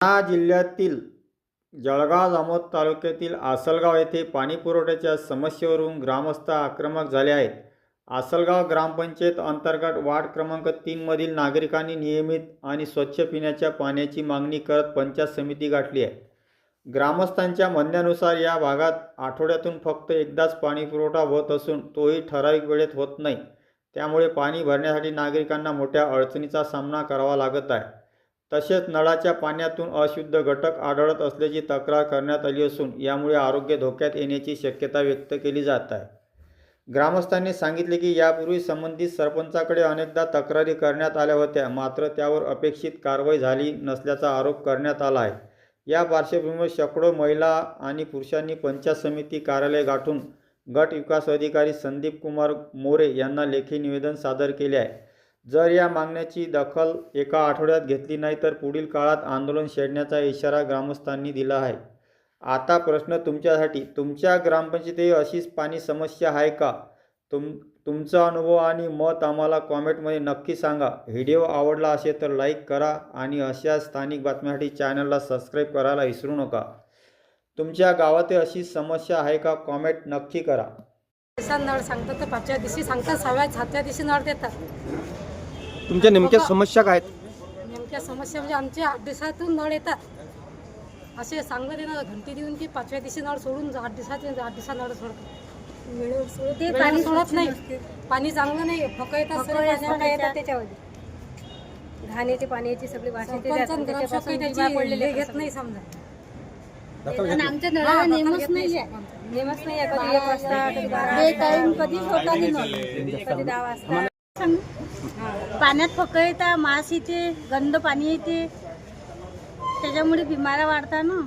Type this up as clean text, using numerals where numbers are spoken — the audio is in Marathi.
जालना जिल्ह्यातील जळगाव जामोद तालुक्यातील आसलगाव येथे पाणीपुरवठ्याच्या समस्येवरून ग्रामस्थ आक्रमक झाले आहेत। आसलगाव ग्रामपंचायत अंतर्गत वार्ड क्रमांक 3 मधील नागरिकांनी नियमित आणि स्वच्छ पिण्याच्या पाण्याची मागणी करत पंचायत समिती गाठली आहे। ग्रामस्थांच्या म्हणण्यानुसार या भागात आठवड्यातून फक्त एकदाच पाणीपुरवठा होत असून तोही ठराविक वेळेत होत नाही। त्यामुळे पाणी भरण्यासाठी नागरिकांना मोठ्या अडचणीचा सामना करावा लागत आहे। तसेच नळाच्या पाण्यातून अशुद्ध घटक आढळत असल्याची तक्रार करण्यात आली असून यामुळे आरोग्य धोक्यात येण्याची शक्यता व्यक्त केली जात आहे। ग्रामस्थांनी सांगितले की यापूर्वी संबंधित सरपंचाकडे अनेकदा तक्रारी करण्यात आल्या होत्या, मात्र त्यावर अपेक्षित कारवाई झाली नसल्याचा आरोप करण्यात आला आहे। या पार्श्वभूमीवर शेकडो महिला आणि पुरुषांनी पंचायत समिती कार्यालय गाठून गट विकास अधिकारी संदीप कुमार मोरे यांना लेखी निवेदन सादर केले आहे। जर या मागण्याची दखल एका आठवड्यात घेतली नाही तर पुढील काळात आंदोलन छेडण्याचा इशारा ग्रामस्थांनी दिला आहे। आता प्रश्न तुमच्यासाठी, तुमच्या ग्रामपंचायतीत अशीच पाणी समस्या आहे का? तुमचा अनुभव आणि मत आम्हाला कॉमेंटमध्ये नक्की सांगा। व्हिडिओ आवडला असेल तर लाईक करा आणि अशा स्थानिक बातम्यांसाठी चॅनलला सबस्क्राईब करायला विसरू नका। तुमच्या गावात अशी समस्या आहे का? कॉमेंट नक्की करा। नळ सांगतात तर 5व्या दिवशी सांगतात, 6व्या दिवशी नळ देतात। तुमच्या नेमक्या समस्या काय आहेत? नेमक्या समस्या म्हणजे आमचे 8 दिवसातून नळ येतात असे सांगत ना, घंटी देऊन की 5व्या दिवशी नळ सोडून 8 दिवसात नळ सोडतात। ते पाणी सोडत नाही, पाणी चांगलं नाही, फक येतात त्याच्यामध्ये घाण्याची पाण्याची सगळी घेत नाही समजा। आमच्या नळाला नेमच नाही आहे, नेमच नाही आहे। कधी 1 वाजता, कधी 12 टाइम, कधी होता कधी 10 वाजता। पाण्यात फक येतात, मास येते, गंद पाणी येते, त्याच्यामुळे बिमाऱ्या वाढतात ना।